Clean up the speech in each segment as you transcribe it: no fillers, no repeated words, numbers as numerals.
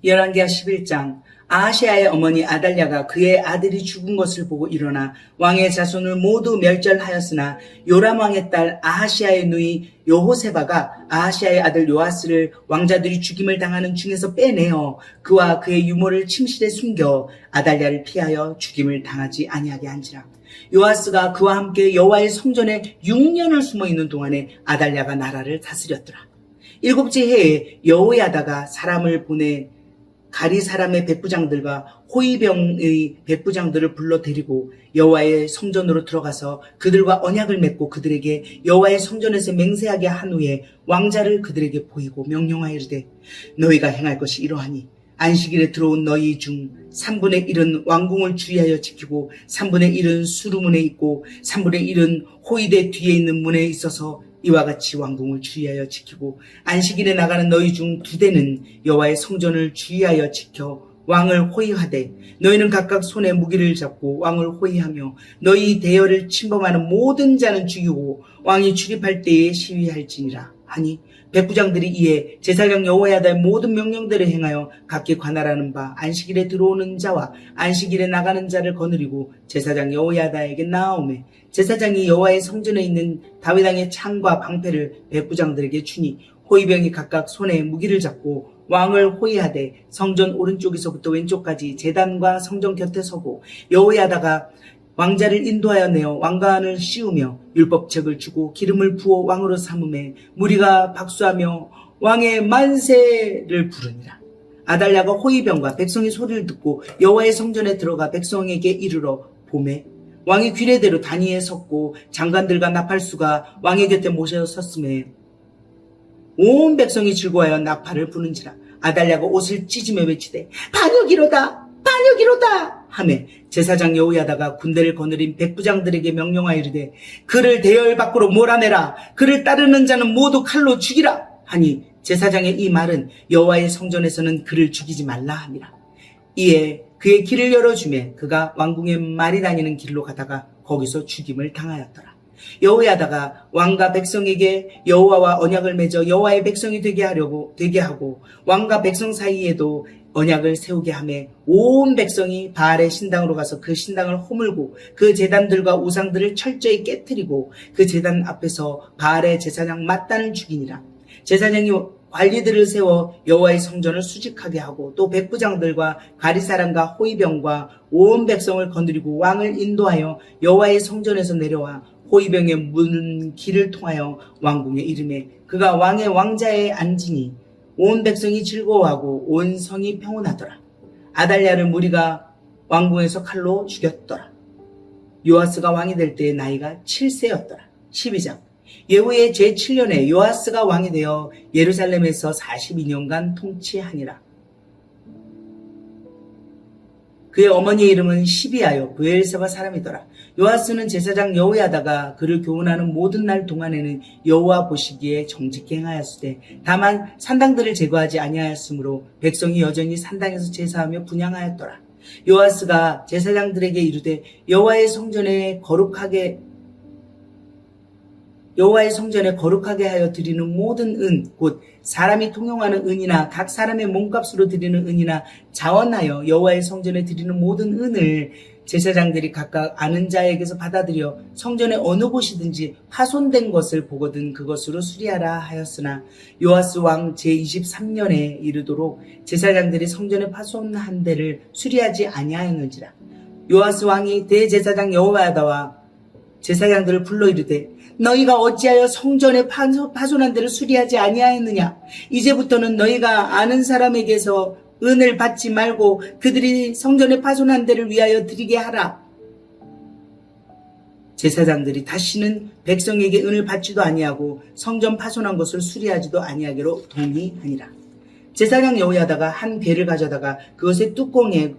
열왕기하 11장. 아하시아의 어머니 아달랴가 그의 아들이 죽은 것을 보고 일어나 왕의 자손을 모두 멸절하였으나 요람 왕의 딸 아하시아의 누이 여호세바가 아하시아의 아들 요아스를 왕자들이 죽임을 당하는 중에서 빼내어 그와 그의 유모를 침실에 숨겨 아달랴를 피하여 죽임을 당하지 아니하게 한지라. 요아스가 그와 함께 여호와의 성전에 6년을 숨어 있는 동안에 아달랴가 나라를 다스렸더라. 7째 해에 여호야다가 사람을 보내 가리 사람의 백부장들과 호위병의 백부장들을 불러 데리고 여호와의 성전으로 들어가서 그들과 언약을 맺고 그들에게 여호와의 성전에서 맹세하게 한 후에 왕자를 그들에게 보이고 명령하이르되 너희가 행할 것이 이러하니 안식일에 들어온 너희 중 3분의 1은 왕궁을 주의하여 지키고 3분의 1은 수루문에 있고 3분의 1은 호위대 뒤에 있는 문에 있어서 이와 같이 왕궁을 주의하여 지키고 안식일에 나가는 너희 중 2대는 여호와의 성전을 주의하여 지켜 왕을 호위하되 너희는 각각 손에 무기를 잡고 왕을 호위하며 너희 대열을 침범하는 모든 자는 죽이고 왕이 출입할 때에 시위할지니라 하니 백부장들이 이에 제사장 여호야다의 모든 명령대로 행하여 각기 관할하는 바 안식일에 들어오는 자와 안식일에 나가는 자를 거느리고 제사장 여호야다에게 나아오매 제사장이 여호와의 성전에 있는 다윗 왕의 창과 방패를 백부장들에게 주니 호위병이 각각 손에 무기를 잡고 왕을 호위하되 성전 오른쪽에서부터 왼쪽까지 제단과 성전 곁에 서고 여호야다가 왕자를 인도하여 내어 왕관을 씌우며 율법책을 주고 기름을 부어 왕으로 삼음에 무리가 박수하며 왕의 만세를 부르니라. 아달랴가 호위병과 백성의 소리를 듣고 여호와의 성전에 들어가 백성에게 이르러 보매 왕이 규례대로 단위에 섰고 장관들과 나팔수가 왕의 곁에 모셔 섰음에 온 백성이 즐거워하여 나팔을 부는지라. 아달랴가 옷을 찢으며 외치되 반역이로다 반역이로다 하매 제사장 여호야다가 군대를 거느린 백부장들에게 명령하이르되 그를 대열 밖으로 몰아내라. 그를 따르는 자는 모두 칼로 죽이라 하니 제사장의 이 말은 여호와의 성전에서는 그를 죽이지 말라 함이라. 이에 그의 길을 열어주매 그가 왕궁에 말이 다니는 길로 가다가 거기서 죽임을 당하였더라. 여호야다가 왕과 백성에게 여호와와 언약을 맺어 여호와의 백성이 되게 하고 왕과 백성 사이에도 언약을 세우게 하매 온 백성이 바알의 신당으로 가서 그 신당을 허물고 그 제단들과 우상들을 철저히 깨뜨리고 그 제단 앞에서 바알의 제사장 mat단을 죽이니라. 제사장이 관리들을 세워 여호와의 성전을 수직하게 하고 또 백부장들과 가리사람과 호위병과 온 백성을 거느리고 왕을 인도하여 여호와의 성전에서 내려와 호위병의 문 길을 통하여 왕궁에 이르매 그가 왕의 왕자에 앉으니 온 백성이 즐거워하고 온 성이 평온하더라. 아달랴를 무리가 왕궁에서 칼로 죽였더라. 요아스가 왕이 될 때의 나이가 7세였더라. 12장. 예후의 제7년에 요아스가 왕이 되어 예루살렘에서 42년간 통치하니라. 그의 어머니의 이름은 시비아요 브엘세바 사람이더라. 요아스는 제사장 여호야다가 그를 교훈하는 모든 날 동안에는 여호와 보시기에 정직히 행하였으되 다만 산당들을 제거하지 아니하였으므로 백성이 여전히 산당에서 제사하며 분향하였더라. 요아스가 제사장들에게 이르되 여호와의 성전에 거룩하게 하여 드리는 모든 은, 곧 사람이 통용하는 은이나 각 사람의 몸값으로 드리는 은이나 자원하여 여호와의 성전에 드리는 모든 은을 제사장들이 각각 아는 자에게서 받아들여 성전의 어느 곳이든지 파손된 것을 보거든 그것으로 수리하라 하였으나 요아스 왕 제23년에 이르도록 제사장들이 성전에 파손한 데를 수리하지 아니하였는지라. 요아스 왕이 대제사장 여호야다와 제사장들을 불러 이르되 너희가 어찌하여 성전에 파손한 데를 수리하지 아니하였느냐. 이제부터는 너희가 아는 사람에게서 은을 받지 말고 그들이 성전에 파손한 데를 위하여 드리게 하라. 제사장들이 다시는 백성에게 은을 받지도 아니하고 성전 파손한 것을 수리하지도 아니하기로 동의하니라. 제사장 여호야다가 한 괴를 가져다가 그것의 뚜껑에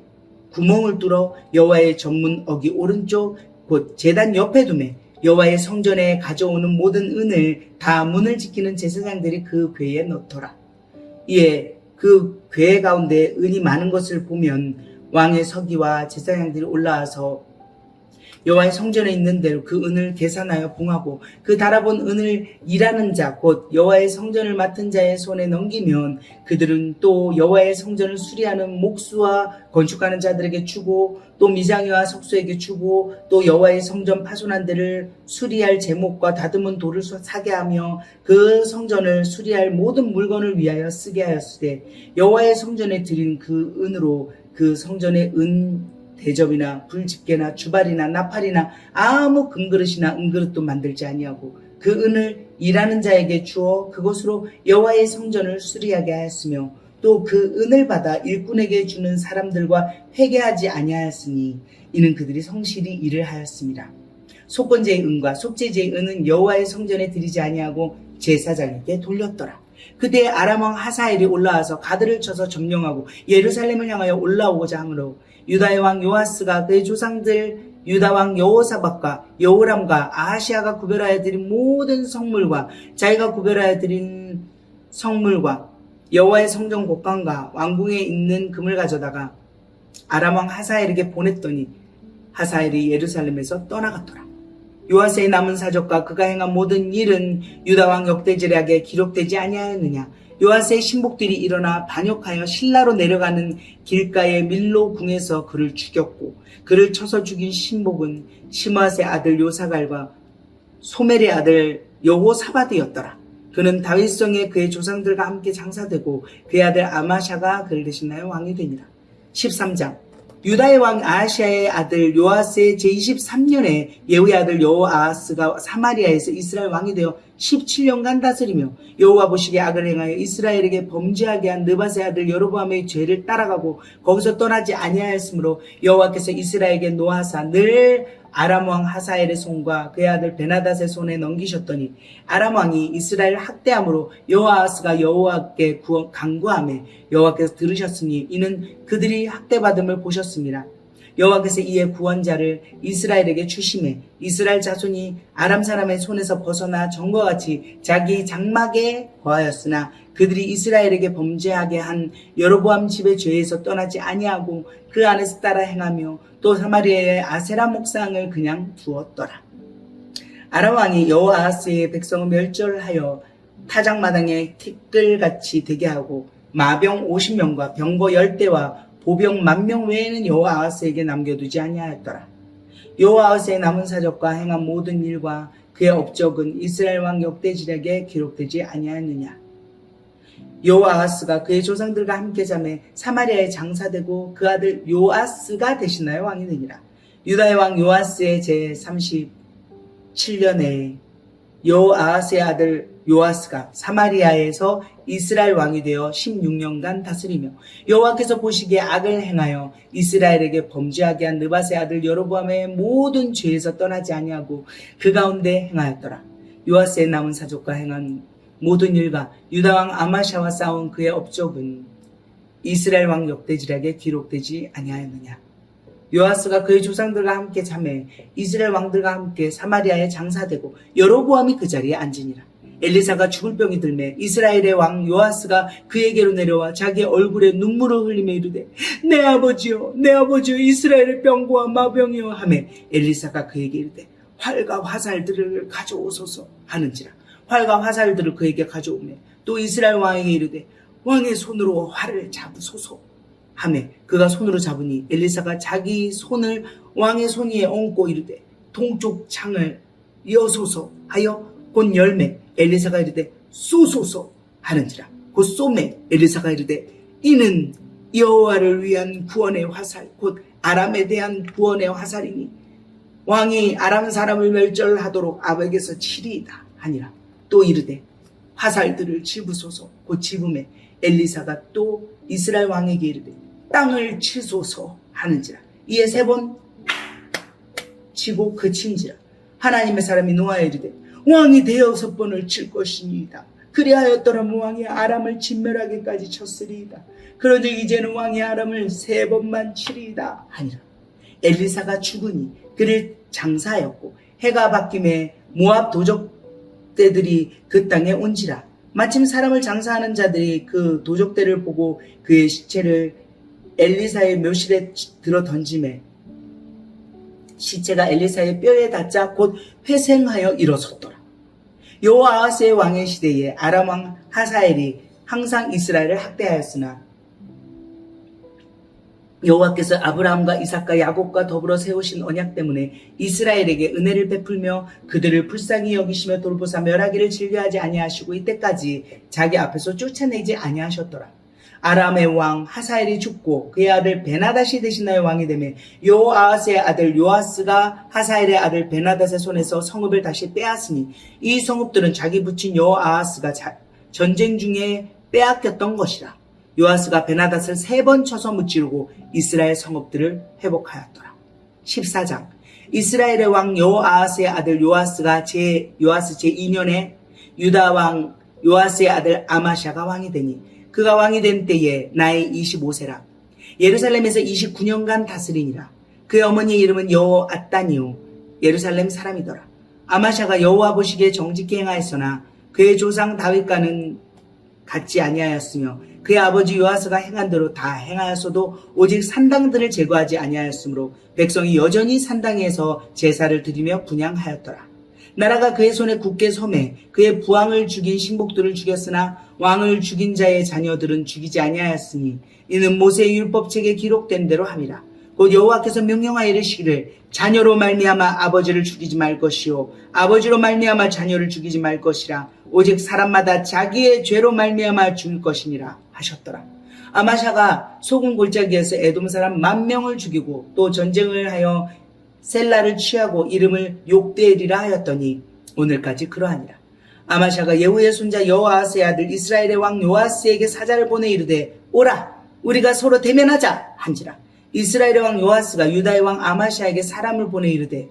구멍을 뚫어 여호와의 전문 어기 오른쪽 곧 제단 옆에 두매 여호와의 성전에 가져오는 모든 은을 다 문을 지키는 제사장들이 그 궤에 넣더라. 이에 그 궤 가운데 은이 많은 것을 보면 왕의 서기와 제사장들이 올라와서 여호와의 성전에 있는 대로 그 은을 계산하여 봉하고 그 달아본 은을 일하는 자 곧 여호와의 성전을 맡은 자의 손에 넘기면 그들은 또 여호와의 성전을 수리하는 목수와 건축하는 자들에게 주고 또 미장이와 석수에게 주고 또 여호와의 성전 파손한 데를 수리할 제목과 다듬은 돌을 사게 하며 그 성전을 수리할 모든 물건을 위하여 쓰게 하였으되 여호와의 성전에 드린 그 은으로 그 성전의 은 대접이나 불집게나 주발이나 나팔이나 아무 금그릇이나 은그릇도 만들지 아니하고 그 은을 일하는 자에게 주어 그것으로 여호와의 성전을 수리하게 하였으며 또 그 은을 받아 일꾼에게 주는 사람들과 회개하지 아니하였으니 이는 그들이 성실히 일을 하였습니다. 속건제의 은과 속죄제의 은은 여호와의 성전에 드리지 아니하고 제사장에게 돌렸더라. 그때 아람 왕 하사엘이 올라와서 가드를 쳐서 점령하고 예루살렘을 향하여 올라오고자 하므로 유다의 왕 요아스가 그의 조상들 유다 왕 여호사밧과 여호람과 아하시아가 구별하여 드린 모든 성물과 자기가 구별하여 드린 성물과 여호와의 성전 곡간과 왕궁에 있는 금을 가져다가 아람 왕 하사엘에게 보냈더니 하사엘이 예루살렘에서 떠나갔더라. 요아스의 남은 사적과 그가 행한 모든 일은 유다 왕 역대지략에 기록되지 아니하였느냐. 요아스의 신복들이 일어나 반역하여 실라로 내려가는 길가의 밀로 궁에서 그를 죽였고 그를 쳐서 죽인 신복은 시므앗의 아들 요사갈과 소멜의 아들 여호사밧이었더라. 그는 다윗성에 그의 조상들과 함께 장사되고 그의 아들 아마샤가 그를 대신하여 왕이 되니라. 13장 유다의 왕 아하시아의 아들 요아스의 제23년에 예후의 아들 여호아하스가 사마리아에서 이스라엘 왕이 되어 17년간 다스리며 여호와 보시기에 악을 행하여 이스라엘에게 범죄하게 한 느밧의 아들 여로보암의 죄를 따라가고 거기서 떠나지 아니하였으므로 여호와께서 이스라엘에게 노하사 늘 아람 왕 하사엘의 손과 그의 아들 베나닷의 손에 넘기셨더니 아람 왕이 이스라엘을 학대함으로 여호아하스가 여호와께 간구하며 여호와께서 들으셨으니 이는 그들이 학대받음을 보셨습니다. 여호와께서 이에 구원자를 이스라엘에게 주심에 이스라엘 자손이 아람 사람의 손에서 벗어나 전과 같이 자기 장막에 거하였으나 그들이 이스라엘에게 범죄하게 한 여로보암 집의 죄에서 떠나지 아니하고 그 안에서 따라 행하며 또 사마리아의 아세라 목상을 그냥 두었더라. 아람 왕이 여호아하스의 백성을 멸절하여 타작마당에 티끌같이 되게 하고 마병 50명과 병거 10대와 보병 10,000명 외에는 여호아하스에게 남겨두지 아니하였더라. 여호아하스의 남은 사적과 행한 모든 일과 그의 업적은 이스라엘 왕 역대지략에 기록되지 아니하였느냐. 여호아하스가 그의 조상들과 함께 잠에 사마리아에 장사되고 그 아들 요아스가 대신하여 왕이 되니라. 유다의 왕 요아스의 제37년에 여호아하스의 아들 요아스가 사마리아에서 이스라엘 왕이 되어 16년간 다스리며 여호와께서 보시기에 악을 행하여 이스라엘에게 범죄하게 한 느밧의 아들 여로보암의 모든 죄에서 떠나지 아니하고 그 가운데 행하였더라. 요아스의 남은 사족과 행한 모든 일과 유다 왕 아마샤와 싸운 그의 업적은 이스라엘 왕 역대지략에 기록되지 아니하였느냐. 요아스가 그의 조상들과 함께 잠에 이스라엘 왕들과 함께 사마리아에 장사되고 여로보암이 그 자리에 앉으니라. 엘리사가 죽을 병이 들매 이스라엘의 왕 요아스가 그에게로 내려와 자기의 얼굴에 눈물을 흘리며 이르되 내 아버지여 이스라엘의 병과 마병이여 하매 엘리사가 그에게 이르되 활과 화살들을 가져오소서 하는지라. 활과 화살들을 그에게 가져오매 또 이스라엘 왕에게 이르되 왕의 손으로 활을 잡으소서 하매 그가 손으로 잡으니 엘리사가 자기 손을 왕의 손 위에 얹고 이르되 동쪽 창을 여소서 하여 곧 열매 엘리사가 이르되 쏘소서 하는지라. 곧 쏘매 엘리사가 이르되 이는 여호와를 위한 구원의 화살 곧 아람에 대한 구원의 화살이니 왕이 아람 사람을 멸절하도록 아벡에서 치리이다 하니라. 또 이르되 화살들을 집으소서 곧 집음에 엘리사가 또 이스라엘 왕에게 이르되 땅을 치소서 하는지라. 이에 3번 치고 그친지라. 하나님의 사람이 노아에 이르되 왕이 6번을 칠 것이니이다. 그리하였더라면 왕이 아람을 진멸하기까지 쳤으리이다. 그런즉 이제는 왕이 아람을 3번만 치리이다 하니라. 엘리사가 죽으니 그를 장사하였고 해가 바뀜에 모압 도적대들이 그 땅에 온지라. 마침 사람을 장사하는 자들이 그 도적대를 보고 그의 시체를 엘리사의 묘실에 들어 던지매 시체가 엘리사의 뼈에 닿자 곧 회생하여 일어섰더라. 여호아하스의 왕의 시대에 아람 왕 하사엘이 항상 이스라엘을 학대하였으나 여호와께서 아브라함과 이삭과 야곱과 더불어 세우신 언약 때문에 이스라엘에게 은혜를 베풀며 그들을 불쌍히 여기시며 돌보사 멸하기를 즐겨하지 아니하시고 이때까지 자기 앞에서 쫓아내지 아니하셨더라. 아람의 왕 하사엘이 죽고 그의 아들 베나닷이 대신하여 왕이 되며 여호아하스의 아들 요아스가 하사엘의 아들 베나닷의 손에서 성읍을 다시 빼앗으니 이 성읍들은 자기 부친 여호아하스가 전쟁 중에 빼앗겼던 것이라. 요아스가 베나닷을 3번 쳐서 무찌르고 이스라엘 성읍들을 회복하였더라. 14장. 이스라엘의 왕 여호아하스의 아들 요아스 제2년에 유다 왕 요아스의 아들 아마샤가 왕이 되니 그가 왕이 된 때에 나이 25세라. 예루살렘에서 29년간 다스리니라. 그의 어머니의 이름은 여호앗단이요 예루살렘 사람이더라. 아마샤가 여호와 보시기에 정직히 행하였으나 그의 조상 다윗과는 같지 아니하였으며 그의 아버지 요아스가 행한 대로 다 행하였어도 오직 산당들을 제거하지 아니하였으므로 백성이 여전히 산당에서 제사를 드리며 분향하였더라. 나라가 그의 손에 굳게 섬에 그의 부왕을 죽인 신복들을 죽였으나 왕을 죽인 자의 자녀들은 죽이지 아니하였으니 이는 모세의 율법책에 기록된 대로 함이라. 곧 여호와께서 명령하여 이르시기를 자녀로 말미암아 아버지를 죽이지 말 것이요 아버지로 말미암아 자녀를 죽이지 말 것이라. 오직 사람마다 자기의 죄로 말미암아 죽일 것이니라 하셨더라. 아마샤가 소금 골짜기에서 에돔 사람 10,000명을 죽이고 또 전쟁을 하여 셀라를 취하고 이름을 욕대엘이라 하였더니 오늘까지 그러하니라. 아마샤가 예후의 손자 여호아스의 아들 이스라엘의 왕 요아스에게 사자를 보내 이르되 오라 우리가 서로 대면하자 한지라. 이스라엘의 왕 요아스가 유다의 왕 아마샤에게 사람을 보내 이르되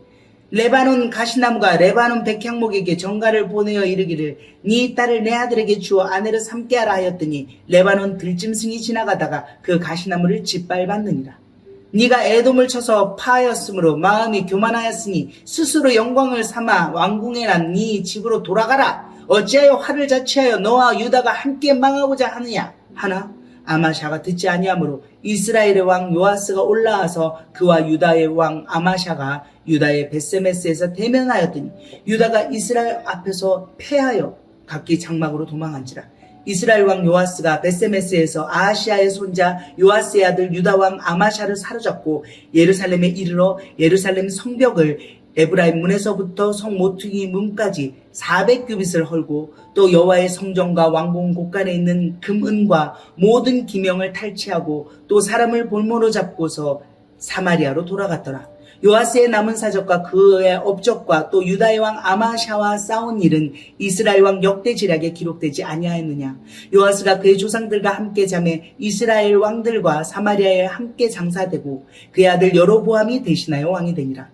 레바논 가시나무가 레바논 백향목에게 전가를 보내어 이르기를 네 딸을 내 아들에게 주어 아내를 삼게 하라 하였더니 레바논 들짐승이 지나가다가 그 가시나무를 짓밟았느니라. 네가 에돔을 쳐서 파하였으므로 마음이 교만하였으니 스스로 영광을 삼아 왕궁에 난 네 집으로 돌아가라. 어찌하여 화를 자취하여 너와 유다가 함께 망하고자 하느냐 하나 아마샤가 듣지 아니하므로 이스라엘의 왕 요아스가 올라와서 그와 유다의 왕 아마샤가 유다의 벳세메스에서 대면하였더니 유다가 이스라엘 앞에서 패하여 각기 장막으로 도망한지라. 이스라엘 왕 요아스가 벳세메스에서 아하시아의 손자 요아스의 아들 유다 왕 아마샤를 사로잡고 예루살렘에 이르러 예루살렘 성벽을 에브라임 문에서부터 성 모퉁이 문까지 400규빗을 헐고 또 여호와의 성전과 왕궁 곳간에 있는 금은과 모든 기명을 탈취하고 또 사람을 볼모로 잡고서 사마리아로 돌아갔더라. 요아스의 남은 사적과 그의 업적과 또 유다의 왕 아마샤와 싸운 일은 이스라엘 왕 역대지략에 기록되지 아니하였느냐. 요아스가 그의 조상들과 함께 잠에 이스라엘 왕들과 사마리아에 함께 장사되고 그의 아들 여로보암이 대신하여 왕이 되니라.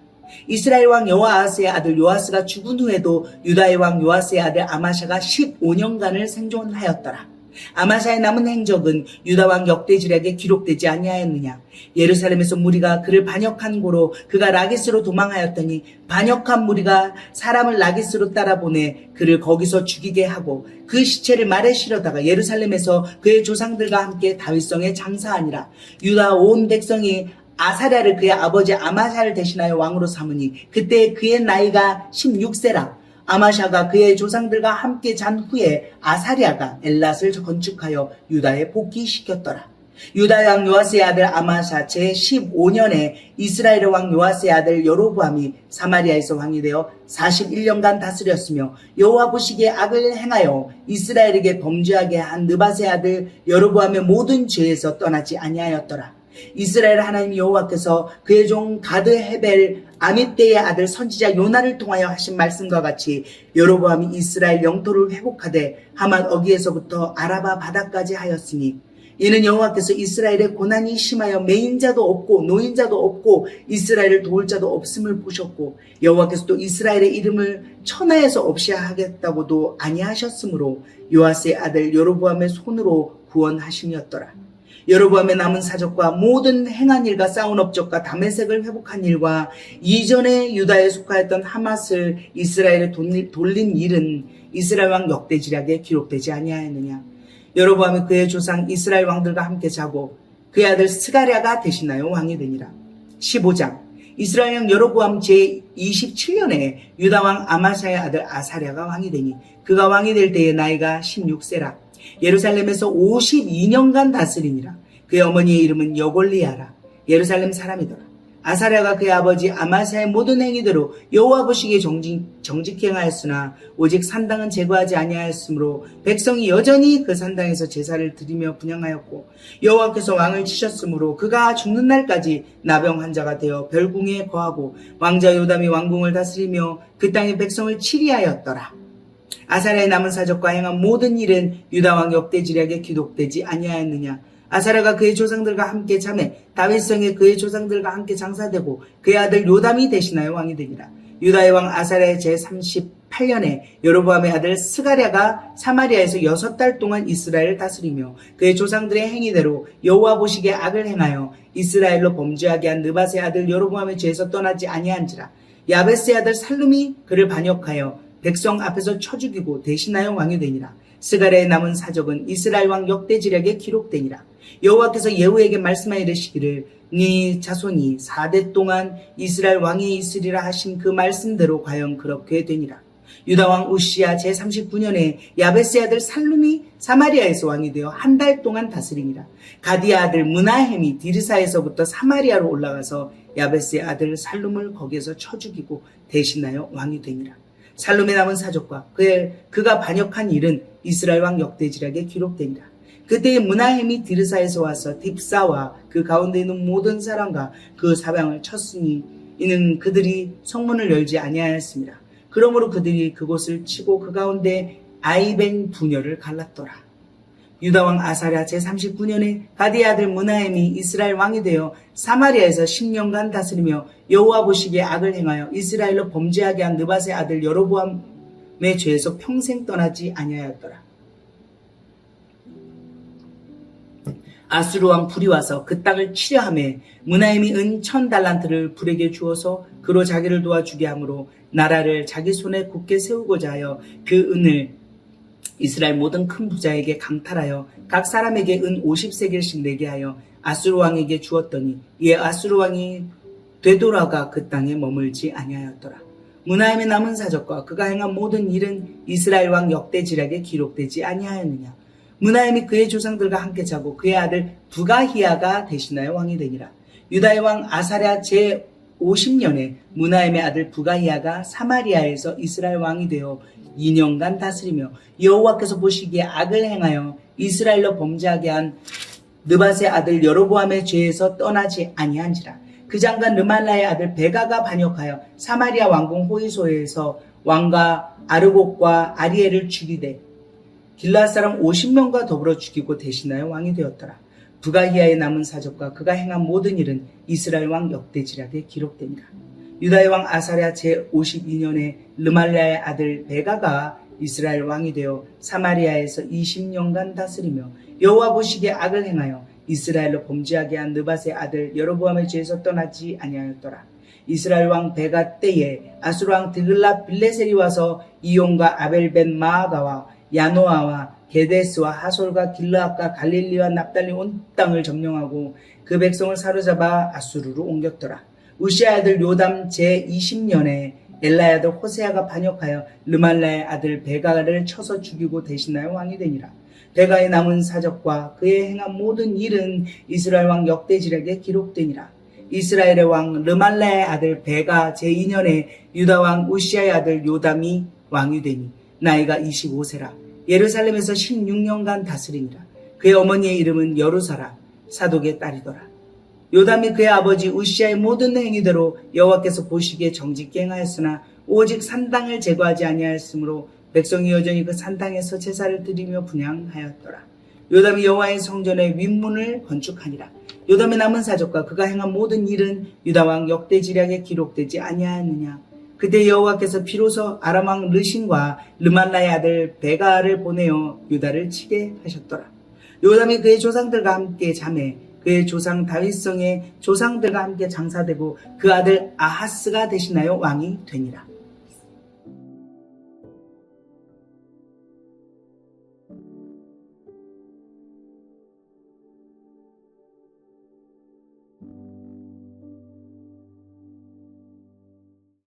이스라엘 왕 여호아스의 아들 요아스가 죽은 후에도 유다의 왕 요아스의 아들 아마샤가 15년간을 생존하였더라. 아마샤의 남은 행적은 유다 왕 역대지략에 기록되지 아니하였느냐. 예루살렘에서 무리가 그를 반역한 고로 그가 라기스로 도망하였더니 반역한 무리가 사람을 라기스로 따라보내 그를 거기서 죽이게 하고 그 시체를 말에 실어다가 예루살렘에서 그의 조상들과 함께 다윗성에 장사하니라. 유다 온 백성이 아사랴를 그의 아버지 아마샤를 대신하여 왕으로 삼으니 그때 그의 나이가 16세라. 아마샤가 그의 조상들과 함께 잔 후에 아사랴가 엘랏을 건축하여 유다에 복귀시켰더라. 유다의 왕 요아스의 아들 아마샤 제15년에 이스라엘의 왕 요아스의 아들 여로보암이 사마리아에서 왕이 되어 41년간 다스렸으며 여호와 보시기에 악을 행하여 이스라엘에게 범죄하게 한 느밧의 아들 여로보암의 모든 죄에서 떠나지 아니하였더라. 이스라엘 하나님 여호와께서 그의 종 가드 헤벨 아밋대의 아들 선지자 요나를 통하여 하신 말씀과 같이 여로보암이 이스라엘 영토를 회복하되 하맛 어기에서부터 아라바 바다까지 하였으니 이는 여호와께서 이스라엘의 고난이 심하여 매인자도 없고 노인자도 없고 이스라엘을 도울 자도 없음을 보셨고 여호와께서 또 이스라엘의 이름을 천하에서 없이 하겠다고도 아니하셨으므로 요아스의 아들 여로보암의 손으로 구원하심이었더라. 여로보암의 남은 사적과 모든 행한 일과 싸운 업적과 다메섹을 회복한 일과 이전에 유다에 속하였던 하맛을 이스라엘에 돌린 일은 이스라엘 왕 역대지략에 기록되지 아니하였느냐. 여로보암이 그의 조상 이스라엘 왕들과 함께 자고 그의 아들 스가랴가 대신하여 왕이 되니라. 15장. 이스라엘 왕 여로보암 제27년에 유다왕 아마사의 아들 아사랴가 왕이 되니 그가 왕이 될 때에 나이가 16세라. 예루살렘에서 52년간 다스리니라. 그의 어머니의 이름은 여골리아라. 예루살렘 사람이더라. 아사랴가 그의 아버지 아마사의 모든 행위대로 여호와 보시기에 정직히 행하였으나 오직 산당은 제거하지 아니하였으므로 백성이 여전히 그 산당에서 제사를 드리며 분향하였고 여호와께서 왕을 치셨으므로 그가 죽는 날까지 나병 환자가 되어 별궁에 거하고 왕자 요담이 왕궁을 다스리며 그 땅의 백성을 치리하였더라. 아사랴의 남은 사적과 행한 모든 일은 유다왕 역대지략에 기록되지 아니하였느냐. 아사랴가 그의 조상들과 함께 잠에 다윗성에 그의 조상들과 함께 장사되고 그의 아들 요담이 대신하여 왕이 되니라. 유다의 왕 아사랴의 제38년에 여로보암의 아들 스가랴가 사마리아에서 6달 동안 이스라엘을 다스리며 그의 조상들의 행위대로 여호와 보시기에 악을 행하여 이스라엘로 범죄하게 한 느밧의 아들 여로보암의 죄에서 떠나지 아니한지라. 야베스의 아들 살룸이 그를 반역하여 백성 앞에서 쳐 죽이고 대신하여 왕이 되니라. 스가랴의 남은 사적은 이스라엘 왕 역대지략에 기록되니라. 여호와께서 예후에게 말씀하여 이르시기를 네 자손이 4대 동안 이스라엘 왕이 있으리라 하신 그 말씀대로 과연 그렇게 되니라. 유다 왕 우시야 제39년에 야베스의 아들 살룸이 사마리아에서 왕이 되어 1달 동안 다스리니라. 가디아 아들 므나헴이 디르사에서부터 사마리아로 올라가서 야베스의 아들 살룸을 거기에서 쳐 죽이고 대신하여 왕이 되니라. 살룸의 남은 사적과 그가 반역한 일은 이스라엘 왕 역대지략에 기록되니라. 그때에 므나헴이 디르사에서 와서 딥사와 그 가운데 있는 모든 사람과 그 사방을 쳤으니 이는 그들이 성문을 열지 아니하였습니다. 그러므로 그들이 그곳을 치고 그 가운데 아이벤 부녀를 갈랐더라. 유다왕 아사랴 제39년에 가디의 아들 므나헴이 이스라엘 왕이 되어 사마리아에서 10년간 다스리며 여호와 보시기에 악을 행하여 이스라엘로 범죄하게 한 느밧의 아들 여로보암의 죄에서 평생 떠나지 아니하였더라. 아수르 왕 불이 와서 그 땅을 치려하며 므나헴이 은 1000달란트를 불에게 주어서 그로 자기를 도와주게 하므로 나라를 자기 손에 굳게 세우고자 하여 그 은을 이스라엘 모든 큰 부자에게 강탈하여 각 사람에게 은 50세겔씩 내게 하여 아수르 왕에게 주었더니 이에 아수르 왕이 되돌아가 그 땅에 머물지 아니하였더라. 므나헴의 남은 사적과 그가 행한 모든 일은 이스라엘 왕 역대지략에 기록되지 아니하였느냐. 므나헴이 그의 조상들과 함께 자고 그의 아들 부가히야가 대신하여 왕이 되니라. 유다의 왕 아사랴 제50년에 므나헴의 아들 부가히야가 사마리아에서 이스라엘 왕이 되어 2년간 다스리며 여호와께서 보시기에 악을 행하여 이스라엘로 범죄하게 한 느밧의 아들 여로보암의 죄에서 떠나지 아니한지라. 그 장관 르말라의 아들 베가가 반역하여 사마리아 왕궁 호이소에서 왕과 아르곡과 아리엘을 죽이되 길르앗 사람 50명과 더불어 죽이고 대신하여 왕이 되었더라. 부가히야의 남은 사적과 그가 행한 모든 일은 이스라엘 왕 역대지략에 기록되니라. 유다의 왕 아사랴 제52년에 르말라의 아들 베가가 이스라엘 왕이 되어 사마리아에서 20년간 다스리며 여호와 보시기에 악을 행하여 이스라엘로 범죄하게 한 느밧의 아들 여로보암의 죄에서 떠나지 아니하였더라. 이스라엘 왕 베가 때에 아수르 왕 드글랏 빌레셀이 와서 이온과 아벨벤 마아가와 야노아와 게데스와 하솔과 길르앗과 갈릴리와 납달리 온 땅을 점령하고 그 백성을 사로잡아 아수르로 옮겼더라. 우시아의 아들 요담 제20년에 엘라의 아들 호세아가 반역하여 르말라의 아들 베가를 쳐서 죽이고 대신하여 왕이 되니라. 베가의 남은 사적과 그의 행한 모든 일은 이스라엘 왕 역대지략에 기록되니라. 이스라엘의 왕 르말라의 아들 베가 제2년에 유다 왕 우시아의 아들 요담이 왕이 되니 나이가 25세라. 예루살렘에서 16년간 다스리니라. 그의 어머니의 이름은 여루사라 사독의 딸이더라. 요담이 그의 아버지 우시아의 모든 행위대로 여호와께서 보시기에 정직히 행하였으나 오직 산당을 제거하지 아니하였으므로 백성이 여전히 그 산당에서 제사를 드리며 분향하였더라. 요담이 여호와의 성전의 윗문을 건축하니라. 요담의 남은 사적과 그가 행한 모든 일은 유다왕 역대지략에 기록되지 아니하였느냐. 그때 여호와께서 비로소 아람 왕 르신과 르말라의 아들 베가를 보내어 유다를 치게 하셨더라. 요담이 그의 조상들과 함께 잠에 그의 조상 다윗성의 조상들과 함께 장사되고 그 아들 아하스가 대신하여 왕이 되니라.